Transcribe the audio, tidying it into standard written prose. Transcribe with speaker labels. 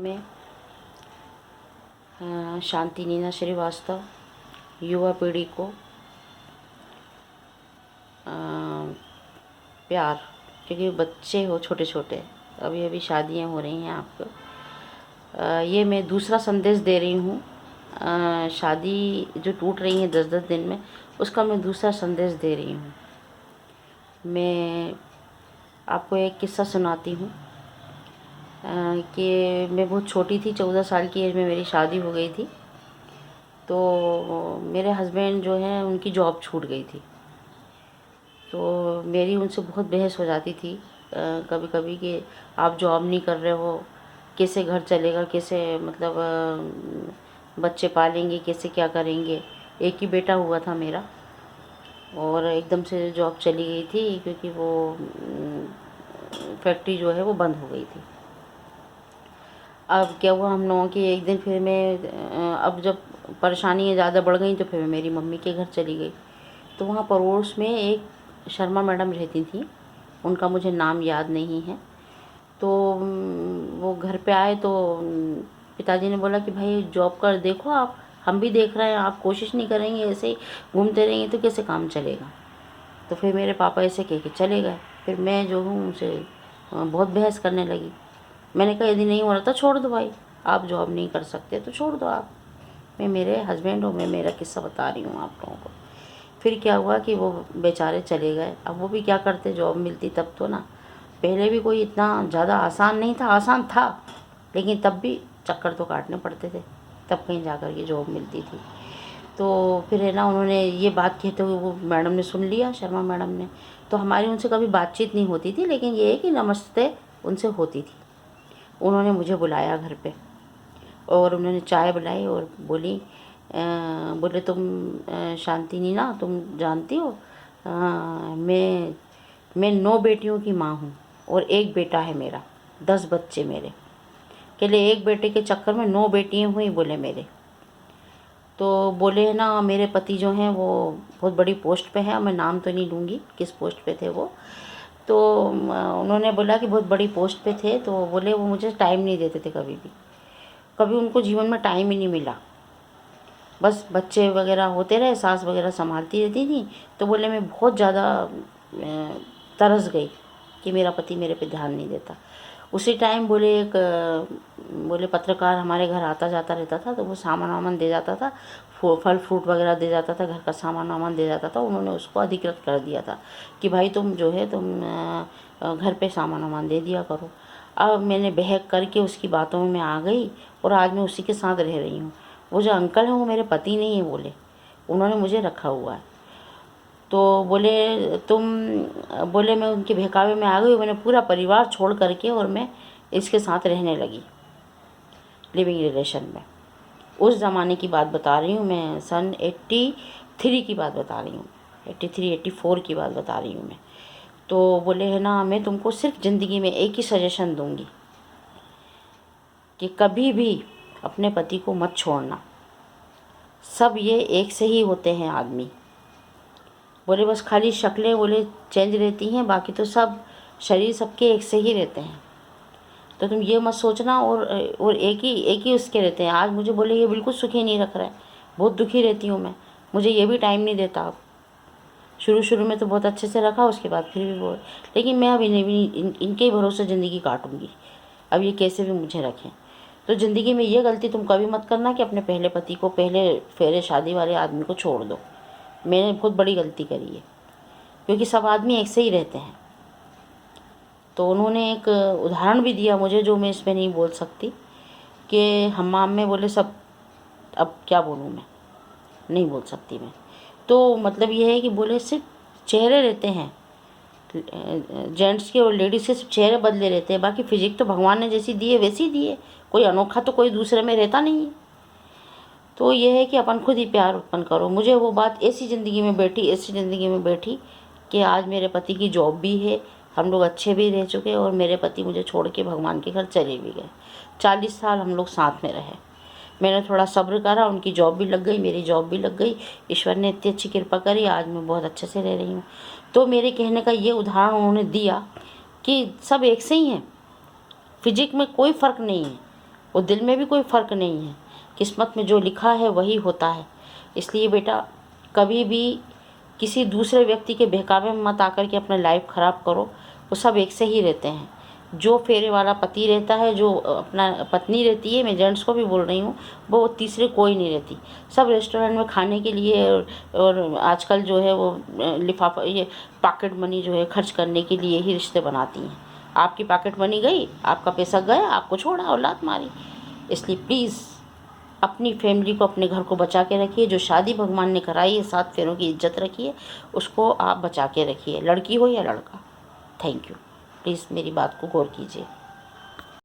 Speaker 1: में शांति नीना श्रीवास्तव युवा पीढ़ी को प्यार, क्योंकि बच्चे हो छोटे छोटे, अभी अभी शादियां हो रही हैं आपको। ये मैं दूसरा संदेश दे रही हूँ। शादी जो टूट रही है 10-10 दिन में, उसका मैं दूसरा संदेश दे रही हूँ। मैं आपको एक किस्सा सुनाती हूँ कि मैं बहुत छोटी थी, 14 साल की एज में मेरी शादी हो गई थी। तो मेरे हस्बैंड जो हैं उनकी जॉब छूट गई थी। तो मेरी उनसे बहुत बहस हो जाती थी कभी कभी कि आप जॉब नहीं कर रहे हो, कैसे घर चलेगा, कैसे मतलब बच्चे पालेंगे, कैसे क्या करेंगे। एक ही बेटा हुआ था मेरा और एकदम से जॉब चली गई थी क्योंकि वो फैक्ट्री जो है वो बंद हो गई थी। अब क्या हुआ, हम लोगों की एक दिन फिर मैं अब जब परेशानियाँ ज़्यादा बढ़ गई तो फिर मैं मेरी मम्मी के घर चली गई। तो वहाँ पड़ोस में एक शर्मा मैडम रहती थी, उनका मुझे नाम याद नहीं है। तो वो घर पे आए तो पिताजी ने बोला कि भाई जॉब कर देखो आप, हम भी देख रहे हैं, आप कोशिश नहीं करेंगे, ऐसे ही घूमते रहेंगे तो कैसे काम चलेगा। तो फिर मेरे पापा ऐसे कह के चले गए। फिर मैं जो हूँ उनसे बहुत बहस करने लगी। मैंने कहा यदि नहीं हो रहा तो छोड़ दो भाई, आप जॉब नहीं कर सकते तो छोड़ दो आप। मैं मेरे हस्बैंड और मैं मेरा किस्सा बता रही हूँ आप लोगों को। फिर क्या हुआ कि वो बेचारे चले गए। अब वो भी क्या करते, जॉब मिलती तब तो ना। पहले भी कोई इतना ज़्यादा आसान नहीं था, आसान था लेकिन तब भी चक्कर तो काटने पड़ते थे, तब कहीं जा कर के जॉब मिलती थी। तो फिर है ना, उन्होंने ये बात कहते हुए वो मैडम ने सुन लिया, शर्मा मैडम ने। तो हमारी उनसे कभी बातचीत नहीं होती थी, लेकिन ये है कि नमस्ते उनसे होती थी। उन्होंने मुझे बुलाया घर पे और उन्होंने चाय बुलाई और बोले तुम शांति नीना, तुम जानती हो मैं 9 बेटियों की माँ हूँ और एक बेटा है मेरा, 10 बच्चे मेरे। कहले एक बेटे के चक्कर में 9 बेटियाँ हुई बोले मेरे। तो बोले है ना, मेरे पति जो हैं वो बहुत बड़ी पोस्ट पे हैं, मैं नाम तो नहीं लूँगी किस पोस्ट पे थे वो। तो उन्होंने बोला कि बहुत बड़ी पोस्ट पे थे। तो बोले वो मुझे टाइम नहीं देते थे कभी भी, कभी उनको जीवन में टाइम ही नहीं मिला। बस बच्चे वगैरह होते रहे, सास वगैरह संभालती रहती थी। तो बोले मैं बहुत ज़्यादा तरस गई कि मेरा पति मेरे पे ध्यान नहीं देता। उसी टाइम बोले एक बोले पत्रकार हमारे घर आता जाता रहता था, तो वो सामान वामान दे जाता था, फल फ्रूट वगैरह दे जाता था, घर का सामान वामान दे जाता था। उन्होंने उसको अधिकृत कर दिया था कि भाई तुम जो है तुम घर पे सामान वामान दे दिया करो। अब मैंने बहक करके उसकी बातों में मैं आ गई और आज मैं उसी के साथ रह रही हूँ। वो जो अंकल हैं वो मेरे पति नहीं है, बोले उन्होंने मुझे रखा हुआ है। तो बोले मैं उनके बहकावे में आ गई, मैंने पूरा परिवार छोड़ करके और मैं इसके साथ रहने लगी लिविंग रिलेशन में। उस ज़माने की बात बता रही हूँ मैं, सन 83 की बात बता रही हूँ, 83-84 की बात बता रही हूँ मैं। तो बोले है ना, मैं तुमको सिर्फ ज़िंदगी में एक ही सजेशन दूंगी कि कभी भी अपने पति को मत छोड़ना, सब ये एक से ही होते हैं आदमी। बोले बस खाली शक्लें बोले चेंज रहती हैं, बाकी तो सब शरीर सबके एक से ही रहते हैं। तो तुम ये मत सोचना और एक ही उसके रहते हैं। आज मुझे बोले ये बिल्कुल सुखी नहीं रख रहा है, बहुत दुखी रहती हूँ मैं, मुझे ये भी टाइम नहीं देता। अब शुरू में तो बहुत अच्छे से रखा, उसके बाद फिर भी वो, लेकिन मैं अब इनके ही भरोसे ज़िंदगी काटूंगी, अब ये कैसे भी मुझे रखें। तो ज़िंदगी में ये गलती तुम कभी मत करना कि अपने पहले पति को, पहले फेरे शादी वाले आदमी को छोड़ दो। मैंने बहुत बड़ी गलती करी है, क्योंकि सब आदमी एक से ही रहते हैं। तो उन्होंने एक उदाहरण भी दिया मुझे, जो मैं इसमें नहीं बोल सकती, कि हमाम में बोले सब, अब क्या बोलूँ मैं, नहीं बोल सकती मैं। तो मतलब ये है कि बोले सिर्फ चेहरे रहते हैं, जेंट्स के और लेडीज़ के सिर्फ चेहरे बदले रहते हैं, बाकी फिजिक तो भगवान ने जैसी दी है वैसी दी है, कोई अनोखा तो कोई दूसरे में रहता नहीं है। तो ये है कि अपन खुद ही प्यार उत्पन्न करो। मुझे वो बात ऐसी ज़िंदगी में बैठी, ऐसी ज़िंदगी में बैठी कि आज मेरे पति की जॉब भी है, हम लोग अच्छे भी रह चुके और मेरे पति मुझे छोड़ के भगवान के घर चले भी गए। 40 साल हम लोग साथ में रहे। मैंने थोड़ा सब्र करा, उनकी जॉब भी लग गई, मेरी जॉब भी लग गई, ईश्वर ने इतनी अच्छी कृपा करी, आज मैं बहुत अच्छे से रह रही हूँ। तो मेरे कहने का ये उदाहरण उन्होंने दिया कि सब एक से ही हैं, फिजिक में कोई फ़र्क नहीं है, वो दिल में भी कोई फ़र्क नहीं है। किस्मत में जो लिखा है वही होता है। इसलिए बेटा कभी भी किसी दूसरे व्यक्ति के बहकावे में मत आकर के अपना लाइफ ख़राब करो। वो सब एक से ही रहते हैं। जो फेरे वाला पति रहता है, जो अपना पत्नी रहती है, मैं जेंट्स को भी बोल रही हूँ, वो तीसरे कोई नहीं रहती। सब रेस्टोरेंट में खाने के लिए और आजकल जो है वो लिफाफा, ये पॉकेट मनी जो है खर्च करने के लिए ही रिश्ते बनाती हैं। आपकी पॉकेट मनी गई, आपका पैसा गया, आपको छोड़ा, औलाद मारी। इसलिए प्लीज़ अपनी फैमिली को, अपने घर को बचा के रखिए। जो शादी भगवान ने कराई है, 7 फेरों की इज्जत रखिए, उसको आप बचा के रखिए, लड़की हो या लड़का। Thank you. प्लीज़ मेरी बात को गौर कीजिए।